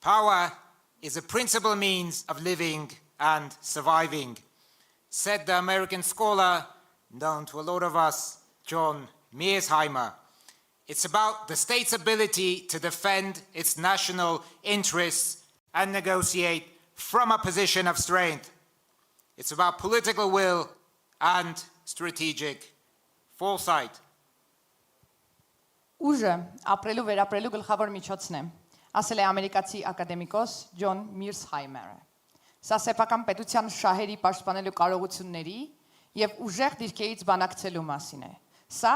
Power is a principal means of living and surviving, said the American scholar, known to a lot of us, John Mearsheimer. It's about the state's ability to defend its national interests and negotiate from a position of strength. It's about political will and strategic foresight. Ուժը ապրելու վերապրելու գլխավոր միջոցն է, ասել է ամերիկացի ակադեմիկոս Ջոն Միրսհայմերը։ Սա սեփական պետության շահերի պաշտպանելու կարողությունների եւ ուժեղ դիրքերից բանակցելու մասին է։ Սա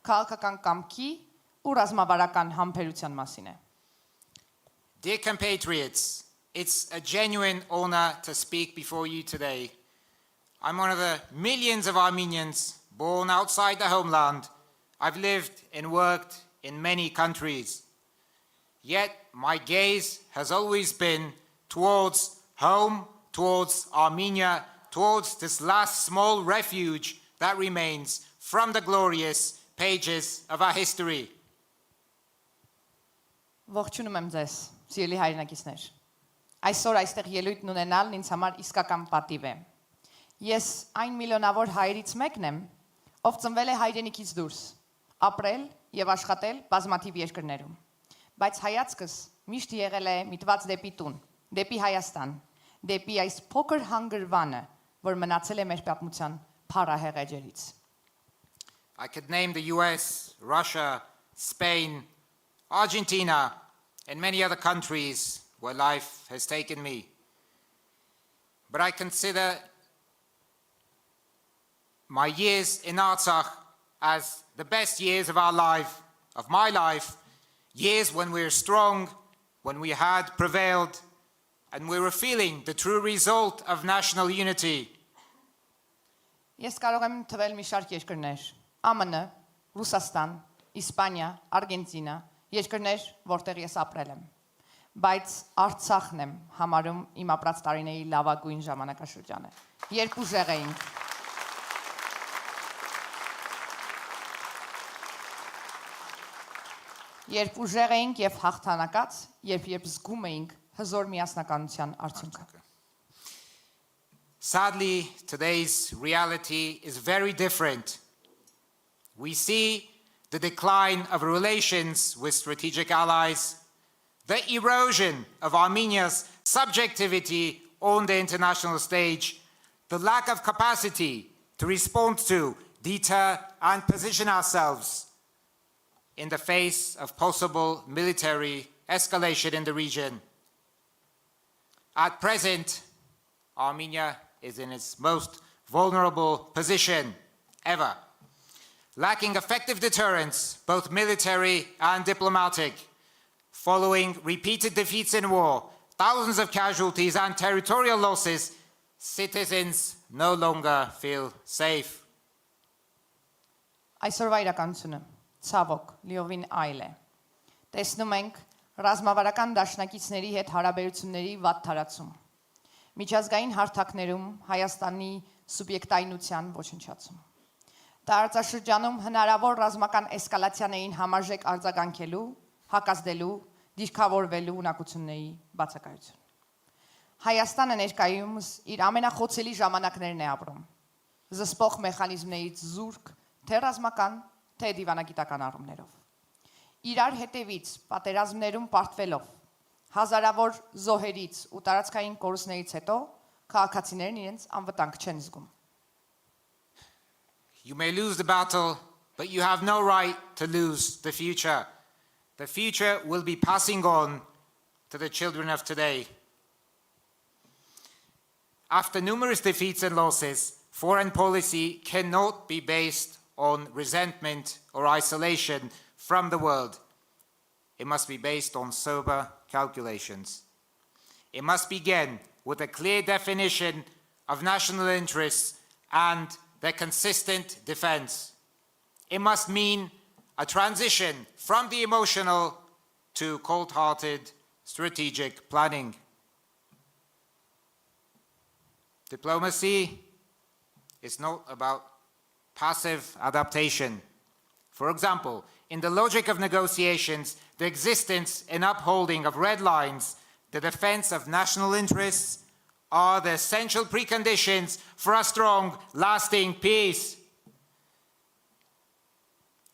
քաղաքական կամքի ու ռազմավարական համբերության մասին է։ Dear compatriots, it's a genuine honor to speak before you today. I'm one of the millions of Armenians born outside the homeland. I've lived and worked in many countries. Yet my gaze has always been towards home, towards Armenia, towards this last small refuge that remains from the glorious pages of our history. Ողջունում եմ ձեզ, սիրելի հայրենակիցներ։ Այսօր այստեղ ելույթ ունենալն ինձ համար իսկական պատիվ է։ Ես այն միլիոնավոր հայերից մեկն եմ, ով ծնվել է հայրենիքից դուրս, ապրել եւ աշխատել բազմաթիվ երկրներում, բայց հայացքս միշտ եղել է միտված դեպի տուն, դեպի Հայաստան, դեպի այս փոքր հանգրվանը, որ մնացել է մեր պատմության փառահեղ էջերից։ I could name the US, Russia, Spain, Argentina, and many other countries where life has taken me. But I consider my years in Artsakh as the best years of our life, of my life, years when we were strong, when we had prevailed, and we were feeling the true result of national unity. Ես կարող եմ թվել մի շարք երկրներ, ԱՄՆ, Ռուսաստան, Իսպանիա, Արգենտինա, երկրներ, որտեղ ես ապրել եմ, բայց Արցախն եմ համարում իմ ապրած տարիների լավագույն ժամանակաշրջանը, երբ ուժեղ էինք։ Երբ ուժեղ էինք եւ հաղթանակած, երբ զգում էինք հզոր միասնականության արդյունքը։ Sadly, today's reality is very different. We see the decline of relations with strategic allies, the erosion of Armenia's subjectivity on the international stage, the lack of capacity to respond to, deter, and position ourselves in the face of possible military escalation in the region. At present, Armenia is in its most vulnerable position ever, lacking effective deterrence, both military and diplomatic, following repeated defeats in war, thousands of casualties and territorial losses. Citizens no longer feel safe. Այսօրվա իրականությունը ցավոք լիովին այլ է։ Տեսնում ենք ռազմավարական դաշնակիցների հետ հարաբերությունների վատ թարացում, միջազգային հարթակներում Հայաստանի սուբյեկտայնության ոչնչացում, տարածաշրջանում հնարավոր ռազմական էսկալացիաներին համարժեք արձագանքելու, հակազդելու, դիրքավորվելու ունակությունների բացակայություն։ Հայաստանը ներկայումս իր ամենախոցելի ժամանակներն է ապրում, զսպող մեխանիզմներից զուրկ, թե ռազմական, թե դիվանագիտական առումներով։ Իրար հետևից պատերազմներում պարտվելով, հազարավոր զոհերից ու տարածքային կորուստներից հետո քաղաքացիներն իրենց անվտանգ չեն զգում։ You may lose the battle, but you have no right to lose the future. The future will be passing on to the children of today. After numerous defeats and losses, foreign policy cannot be based on resentment or isolation from the world. It must be based on sober calculations. It must begin with a clear definition of national interests and their consistent defense. It must mean a transition from the emotional to cold-hearted strategic planning. Diplomacy is not about passive adaptation. For example, in the logic of negotiations, the existence and upholding of red lines the defense of national interests are the essential preconditions for a strong, lasting peace.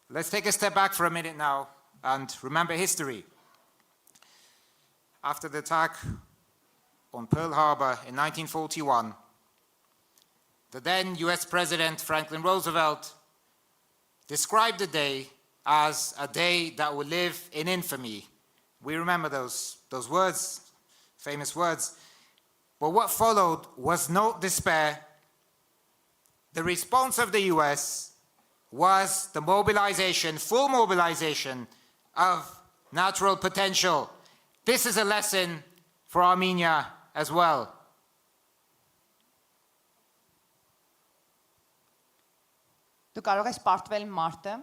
Let's take a step back for a minute now and remember history. After the attack on Pearl Harbor in 1941, the then US President Franklin Roosevelt described the day as a day that will live in infamy. We remember those words, famous words. But what followed was no despair. The response of the US was the mobilization, full mobilization of natural potential. This is a lesson for Armenia as well. Դու կարող ես պարտվել մարտը,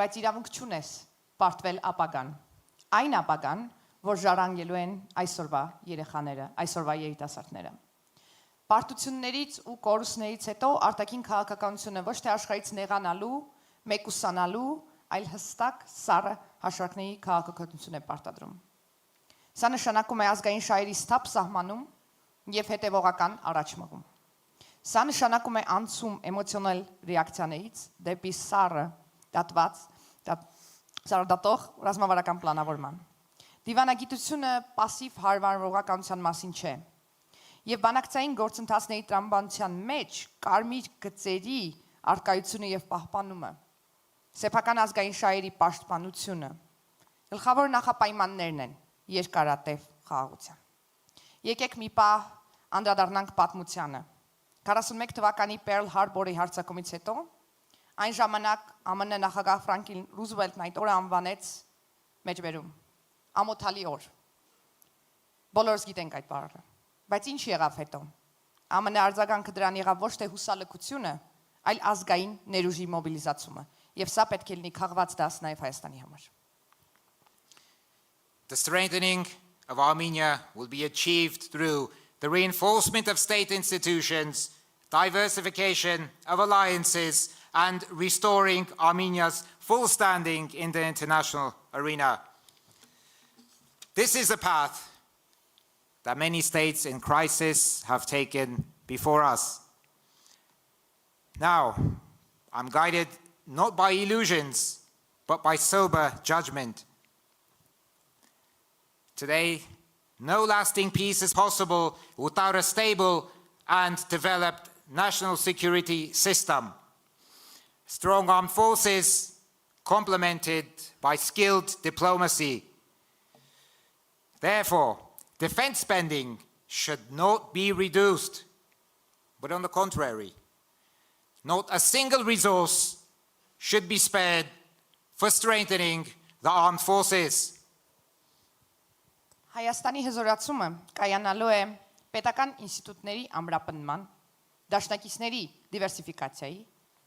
բայց իրավունք չունես պարտվել ապագան։ Այն ապագան, որ ժառանգելու են այսօրվա երեխաները, այսօրվա երիտասարդները։ Պարտություններից ու կորուստներից հետո արտաքին քաղաքականությունը ոչ թե աշխարհից նեղանալու, մեկուսանալու, այլ հստակ սառը հաշվարկների քաղաքականություն է պարտադրում։ Սա նշանակում է ազգային շահերի սթափ սահմանում եւ հետեւողական առաջմղում։ Սա նշանակում է անցում էմոցիոնալ ռեակցիաներից դեպի սառը դատող ռազմավարական պլանավորման։ Դիվանագիտությունը պասիվ հարմարողականության մասին չէ։ Եվ բանակցային գործընթացների տրամաբանության մեջ կարմիր գծերի արկայությունը եւ պահպանումը, սեփական ազգային շահերի պաշտպանությունը, գլխավոր նախապայմաններն են երկարատև խաղաղության։ Եկեք մի պահ անդրադառնանք պատմությանը։ 41 թվականի Pearl Harbor-ի հարձակումից հետո այն ժամանակ ԱՄՆ նախագահ Ֆրանկլին Ռուզվելտն այդ օրը անվանեց մեջբերում ամոթալի օր։ Բոլորս գիտենք այդ բառը։ Բայց ինչ եղավ հետո։ ԱՄՆ արձագանքը դրան եղավ ոչ թե հուսալքությունը, այլ ազգային ներուժի մոբիլիզացումը, եւ սա պետք է լինի քաղված դաս նաեւ Հայաստանի համար։ The strengthening of Armenia will be achieved through the reinforcement of state institutions, diversification of alliances, and restoring Armenia's full standing in the international arena. This is a path that many states in crisis have taken before us. Now, I'm guided not by illusions, but by sober judgment. Today, no lasting peace is possible without a stable and developed national security system. Strong armed forces complemented by skilled diplomacy. Therefore, defense spending should not be reduced, but on the contrary, not a single resource should be spared for strengthening the armed forces. Հայաստանի հզորացումը կայանալու է պետական ինստիտուտների ամրապնդման, դաշնակիցների դիվերսիֆիկացիայի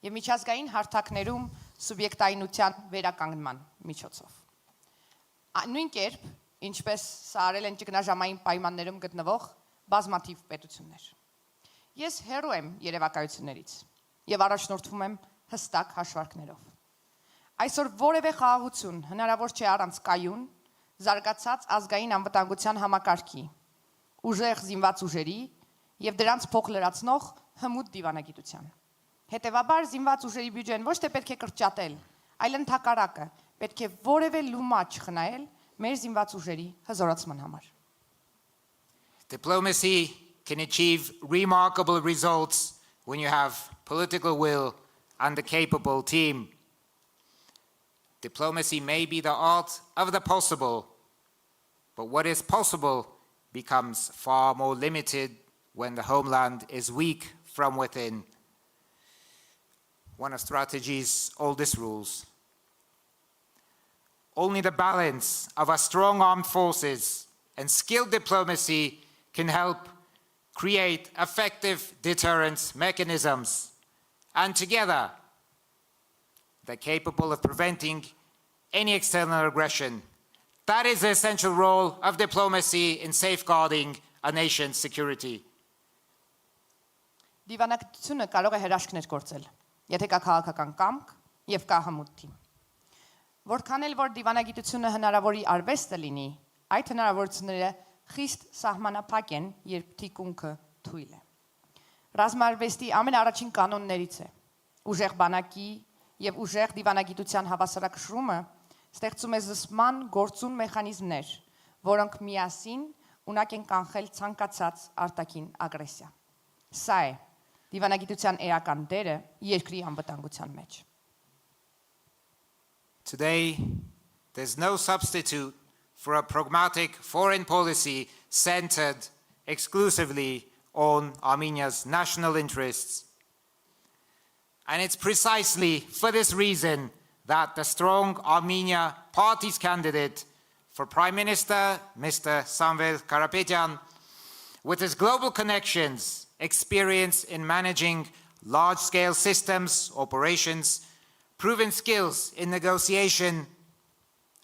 եւ միջազգային հարթակներում սուբյեկտայնության վերականգնման միջոցով։ Նույն կերպ, ինչպես սա արել են ճգնաժամային պայմաններում գտնվող բազմաթիվ պետություններ։ Ես հեռու եմ երևակայություններից եւ առաջնորդվում եմ հստակ հաշվարկներով։ Այսօր որևէ խաղաղություն հնարավոր չէ առանց կայուն զարգացած ազգային անվտանգության համակարգի, ուժեղ զինված ուժերի եւ դրանց փոխ լրացնող հմուտ դիվանագիտության։ Հետևաբար զինված ուժերի բյուջեն ոչ թե պետք է կրճատել, այլ ընդհակառակը պետք է որևէ լումա չխնայել մեր զինված ուժերի հզորացման համար։ Diplomacy can achieve remarkable results when you have political will and a capable team. Diplomacy may be the art of the possible, but what is possible becomes far more limited when the homeland is weak from within. One of strategy's oldest rules. Only the balance of a strong armed forces and skilled diplomacy can help create effective deterrence mechanisms, and together they're capable of preventing any external aggression. That is the essential role of diplomacy in safeguarding a nation's security. Դիվանագիտությունը կարող է հրաշքներ գործել, եթե կա քաղաքական կամք եւ կա հմուտ թիմ։ Որքան էլ որ դիվանագիտությունը հնարավորի արվեստը լինի, այդ հնարավորությունները խիստ սահմանափակ են, երբ թիկունքը թույլ է։ Ռազմարվեստի ամենաառաջին կանոններից է ուժեղ բանակի եւ ուժեղ դիվանագիտության հավասարակշռումը ստեղծում է զսպման գործուն մեխանիզմներ, որոնք միասին ունակ են կանխել ցանկացած արտաքին ագրեսիա։ Սա է դիվանագիտության էական դերը երկրի անվտանգության մեջ։ Today, there's no substitute for a pragmatic foreign policy centered exclusively on Armenia's national interests. And it's precisely for this reason that the Strong Armenia Party's candidate for Prime Minister, Mr. Samvel Karapetyan, with his global connections, experience in managing large-scale systems, operations, proven skills in negotiation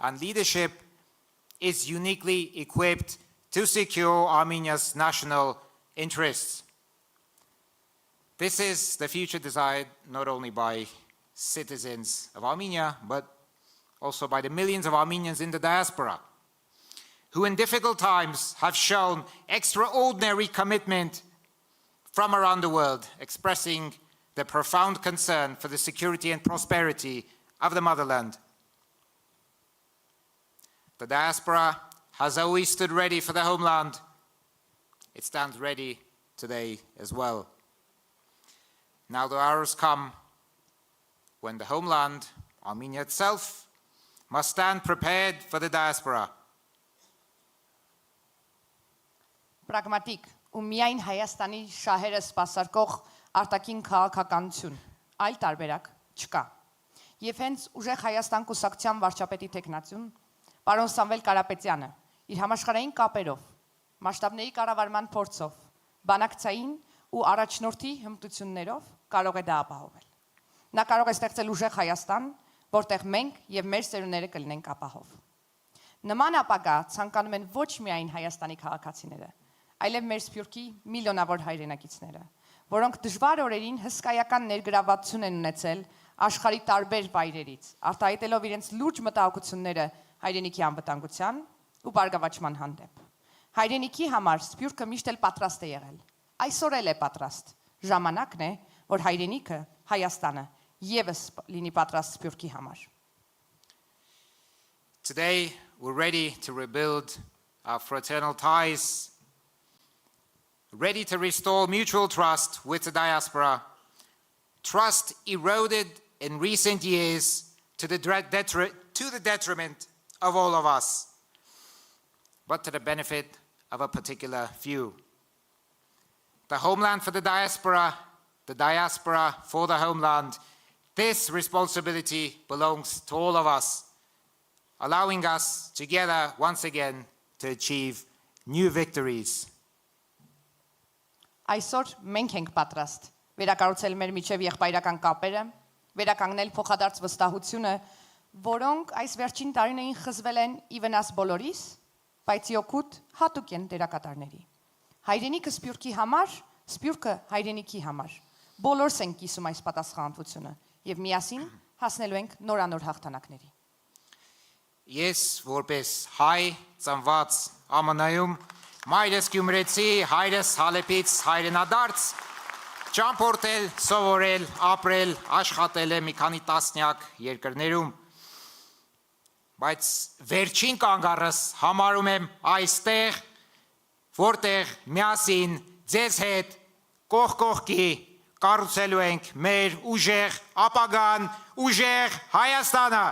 and leadership, is uniquely equipped to secure Armenia's national interests. This is the future desired not only by citizens of Armenia, but also by the millions of Armenians in the diaspora, who in difficult times have shown extraordinary commitment from around the world, expressing their profound concern for the security and prosperity of the motherland. The diaspora has always stood ready for the homeland. It stands ready today as well. Now the hours come when the homeland, Armenia itself, must stand prepared for the diaspora. Պրագմատիկ ու միայն Հայաստանի շահերը սպասարկող արտաքին քաղաքականություն, այլ տարբերակ չկա։ Եվ հենց ուժեղ Հայաստան կուսակցության վարչապետի տեխնացուն, պարոն Սամվել Կարապետյանը, իր համաշխարհային կապերով, մասշտաբների կառավարման փորձով, բանակցային ու առաջնորդի հմտություններով կարող է դա ապահովել։ Նա կարող է ստեղծել ուժեղ Հայաստան, որտեղ մենք եւ մեր սերունդները կլինենք ապահով։ Նման ապագա ցանկանում են ոչ միայն Հայաստանի քաղաքացիները, այլև մեր Սփյուռքի միլիոնավոր հայրենակիցները, որոնք դժվար օրերին հսկայական ներգրավվածություն են ունեցել աշխարհի տարբեր վայրերից, արտահայտելով իրենց լուրջ մտահոգությունները հայրենիքի անվտանգության ու բարգավաճման հանդեպ։ Հայրենիքի համար Սփյուռքը միշտ էլ պատրաստ է եղել։ Այսօր էլ է պատրաստ։ Ժամանակն է, որ հայրենիքը, Հայաստանը եւս լինի պատրաստ Սփյուռքի համար։ Today, we're ready to rebuild our fraternal ties, ready to restore mutual trust with the diaspora, trust eroded in recent years to the detriment of all of us, but to the benefit of a particular few. The homeland for the diaspora for the homeland. This responsibility belongs to all of us, allowing us together once again to achieve new victories. Այսօր մենք ենք պատրաստ վերակառուցել մեր միջև եղբայրական կապերը, վերականգնել փոխադարձ վստահությունը, որոնք այս վերջին տարիներին խզվել են ի վնաս բոլորիս, բայց օգուտ հատուկ են դերակատարների։ Հայրենիքը Սփյուռքի համար, Սփյուռքը հայրենիքի համար։ Բոլորս ենք կիսում այս պատասխանատվությունը եւ միասին հասնելու ենք նորանոր հաղթանակների։ Ես որպես հայ ծնված ԱՄՆ-ում մայրս Գյումրեցի, հայրս Հալեբից հայրենադարձ, ճամփորդել, սովորել, ապրել, աշխատել է մի քանի տասնյակ երկրներում, բայց վերջին կանգառս համարում եմ այստեղ, որտեղ միասին ձեզ հետ կողք կողքի կառուցելու ենք մեր ուժեղ ապագան, ուժեղ Հայաստանը։